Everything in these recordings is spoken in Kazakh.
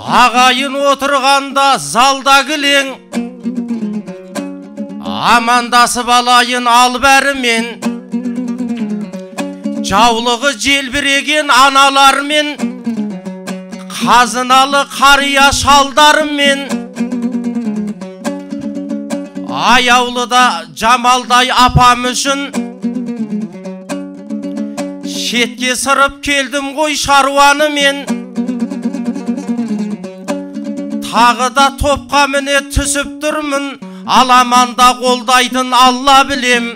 Ағайын отырғанда залда кілең, амандасып алайын ал бәрімен. Жаулығы желбіреген аналармен, қазыналы қария шалдармен. Аяулыда Жамалдай апам үшін шетке сырып келдім ғой шаруанымен. Тағы да топқа міне түсіп тұрмын, аламанда қолдайтын Алла білем.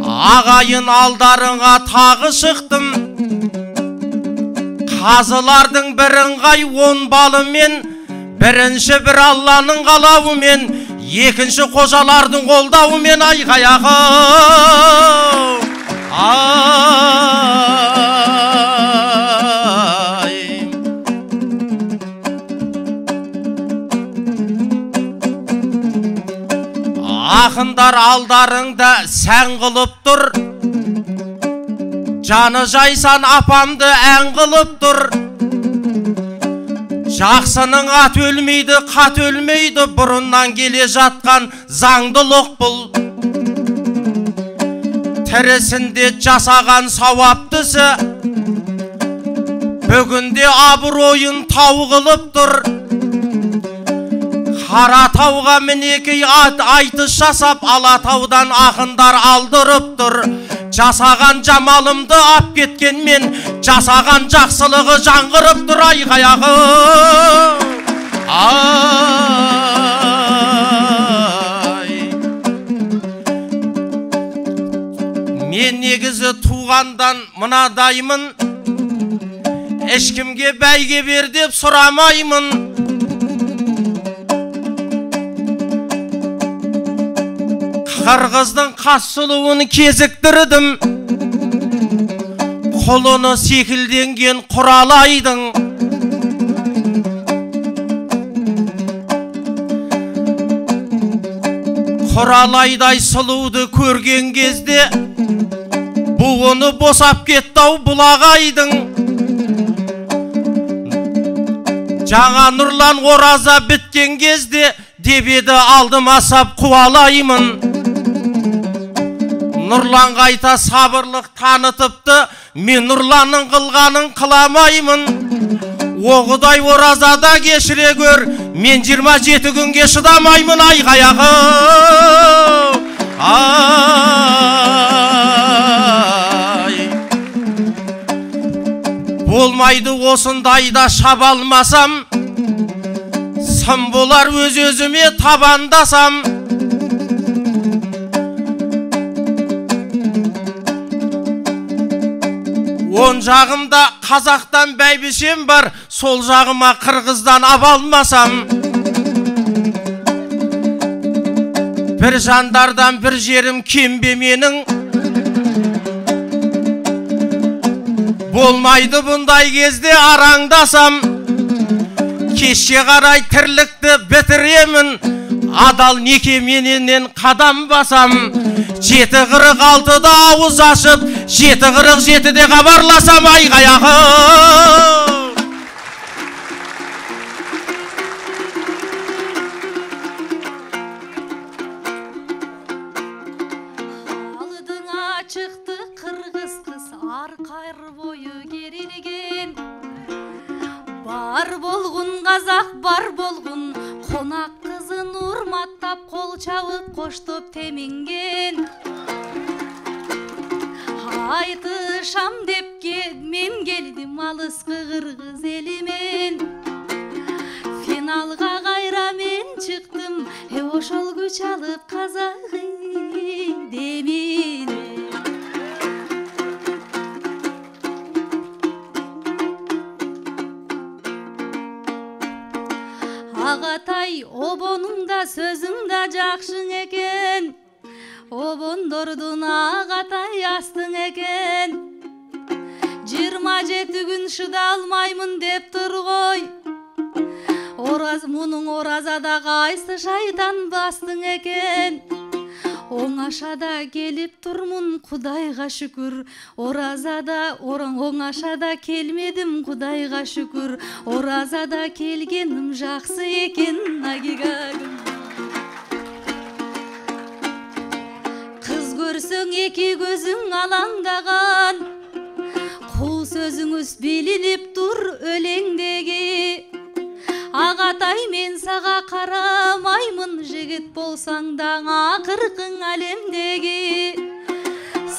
Ағайын алдарыңа тағы шықтым, қазылардың бірыңғай 10 балымен. Бірінші бір Алланың қалауымен, екінші қожалардың қолдауымен. Айғаяғы Ақындар алдарыңда сән қылып тұр, жаны жайсан апамды ән қылып тұр. Жақсының ат өлмейді, қат өлмейді, бұрыннан келе жатқан заңдылық бұл. Тірісінде жасаған сауаптысы, бүгінде абыройын тау қылып тұр. Қаратауға мінекей айтыс жасап, Алатаудан ақындар алдырып тұр. Жасаған жамалымды ап кеткенмен, жасаған жақсылығы жаңғырып тұр. Айғаяғы Мен негізі туғандан мынадаймын, ешкімге бәйге бер деп сұрамаймын. Қырғыздың қас сұлуын кезіктірдім, құлыны секілденген Құралайдың. Құралайдай сұлуды көрген кезде, буыны босап кетті-ау бұлағайдың. Жаңа Нұрлан ораза біткен кезде, дебеді алдым асап қуалаймын. Нұрлан қайта сабырлық танытыпты, мен Нұрланның қылғанын қыламаймын. Оғыдай оразада кешіре көр, мен 27 күнге шыдамаймын. Айғаяғы Болмайды осындайда шаба алмасам, сым болар өз-өзіме табандасам. Он жағымда қазақтан бәйбішем бар, сол жағыма қырғыздан абалмасам. Бір жандардан бір жерім кембе менің, болмайды бұндай кезде араңдасам. Кешке қарай тірлікті бітіремін, адал некеменен қадам басам. 7:46-да ауыз ашып, 7:47-де хабарласам. Айғаяғы Алдыңа шықты қырғыз қыз, арқайыр бойы керілген. Бар болғын қазақ, бар болғын қонақ қызын урматтап, қол чабып қоштоп теменген. Айтышам деп мен келдім алысқы қырғыз елімен. Финалға қайра мен шықтым, ошол күч алып қазағы демейді. Ағатай, обоның да сөзің да жақшың екен. Обондордун Ағатай астың екен. 27 күн шыда алмаймын деп тұр ғой. Мұның оразада қайсы шайтан бастың екен. Оңашада келип турмун, Кудайга шүкүр. Оразада оңашада келмедим, Кудайга шүкүр. Оразада келгеним жаксы экен, агигагым. Кыз көрсөң эки көзүң алаңдаган, кул сөзүңүз билинип тур өлеңдеги. Агатай мен сага карамаймын, жигит болсаң да акыркың алемдеги.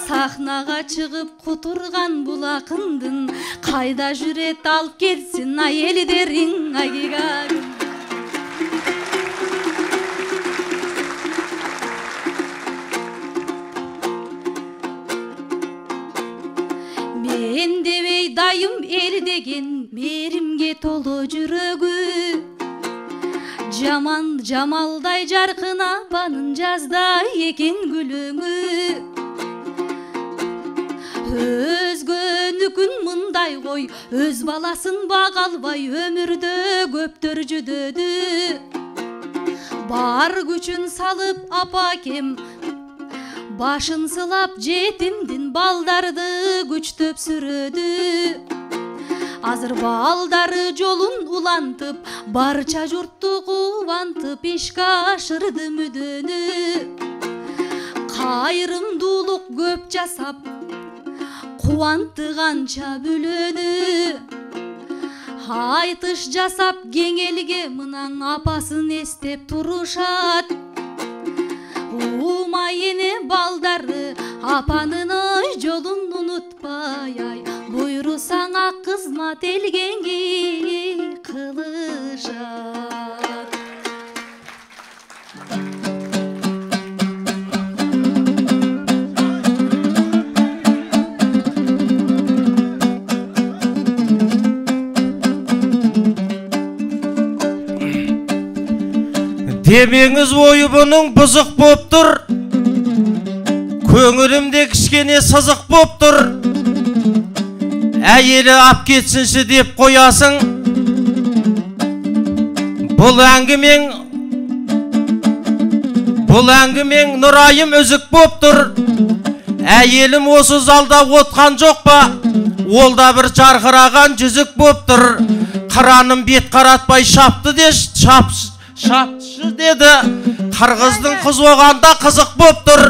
Сахнага чыгып кутурган бул акындын, кайда жүрөт алып кетсин айелдериң, агигагым. Мен дебей дайым эл деген, меримге толо жүрөгү. Жаман жамалдай жаркын апанын, жаздай экен гүлүңү. Өзгөнүкүн мындай кой, өз баласын бага албай өмүрдө көптөр жүдөдү. Бар күчүн салып апакем, башын сылап жетимдин балдарды күчтөп сүрөдү. Азыр балдары жолун улантып, барча журтту кубантып, ишке ашырды мүдөнү. Кайрымдуулук көп жасап, кубантты канча бүлөнү. Айтыш жасап кеңелге мынан апасын эстеп турушат. Умай эне балдары апанын жолун унутпай, ай буйрусаң ак кызмат элгенги кылышат. Демеңіз ойы бұның бұзық боп тұр, көңілімде кішкене сызық боп тұр. Әйелі ап кетсінші деп қоясың. Бұл әңгімең нұрайым үзік боп тұр. Әйелім осы залда отқан жоқ па? Ол да бір жарқыраған жүзік боп тұр. Қыраным бет қаратпай шапты де шапшы деді. Қырғыздың қыз оғанда қызық боп тұр.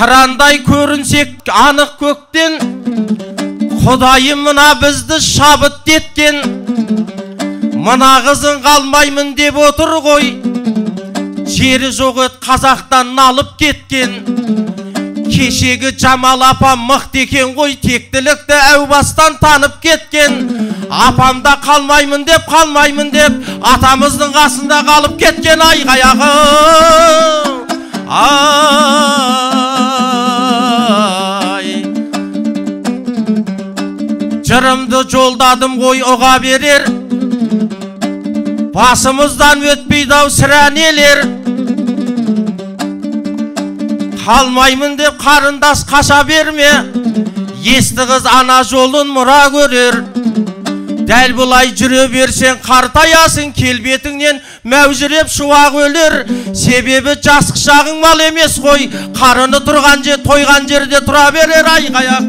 Қырандай көрінсек анық көктен, Құдайым мына бізді шабыт еткен. Мына қызың қалмаймын деп отыр ғой, жері жоқ ет қазақтан налып кеткен. Кешегі Жамал апам мықты екен ғой, тектілікті әу бастан танып кеткен. Апамда қалмаймын деп, атамыздың қасында қалып кеткен. Ай қаяғым, ай, жырымды жолдадым ғой оға берер, басымыздан өтпейді ау сірә нелер. Қалмаймын деп қарындас қаша берме, есті қыз ана жолын мұра көрер. Дәл бұлай жүре берсең қартаясың, келбетіңнен мәужіреп шуақ өлер. Себебі жас қышағың мал емес қой, қарыны тұрған же тойған жерде тұра берер. Ай қаяқ,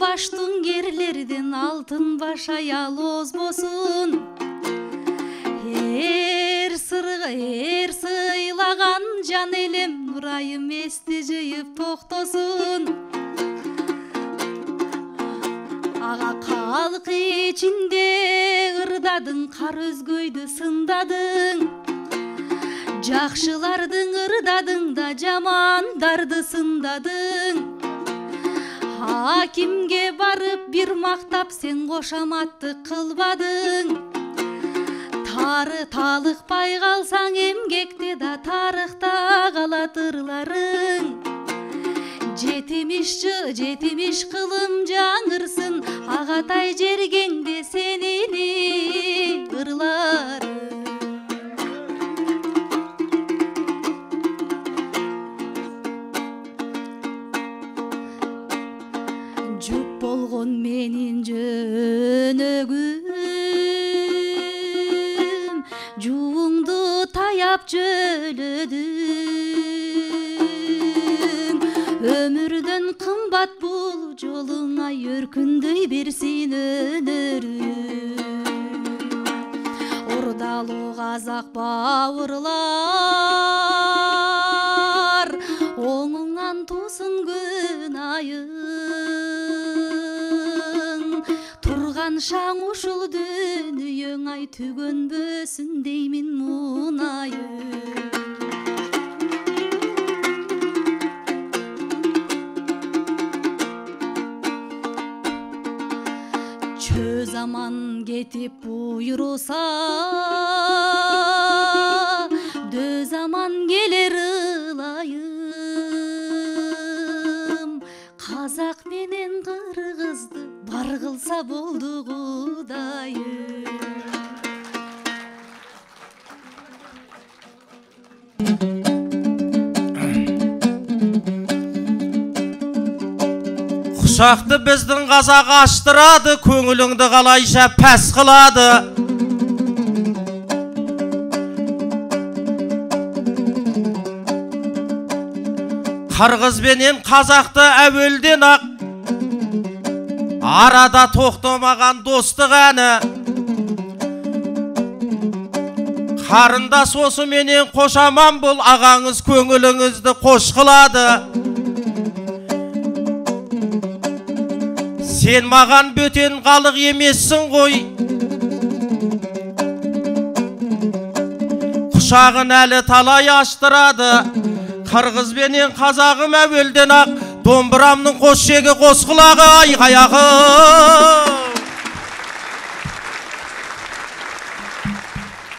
баштың керлерден алтын баш аял озбосын. Эр сыйлаган жан элем, нурайым эсти жыйып токтосун. Ага калк ичинде ырдадың, кар өзгөйдү сындадың. Жакшылардың ырдадың да, жамандарды сындадың. Хакимге барып бир мактап, сен кошаматты кылбадың. Тары талыкпай калсаң эмгекте да, тарыхта калат ырларың. жетимиш кылым жаңырсын, Агатай жергеңде сенини ырлары. Жуп болгон менин жөнөгүм, жууңду таяп жөлөдүм. Өмүрдөн кымбат бул жолуңа, өркүндөй берсин өнөрүм. Ордалуу казак бауырлар, оңуңан тусын күн айың. Турган шаң ушул дүйнөң, ай түгөнбөсүн деймин мунайым. Чө заман кетип буйруса, дө заман келер ылайым. Казак менен кыргызды бар кылса болду Кудайым. Құшақты біздің қазақ аштырады, көңіліңді қалайша пәс қылады. Қырғыз бенен қазақты әуелден ақ арада тоқтамаған достық әні. Қарындас осы менен қошаман бұл, ағаңыз көңіліңізді қош қылады. Сен маған бөтен қалық емессің ғой, құшағын әлі талай аштырады. Қырғыз бенен қазағым әуелден ақ, домбырамның қос шегі қос құлағы айғаяғы.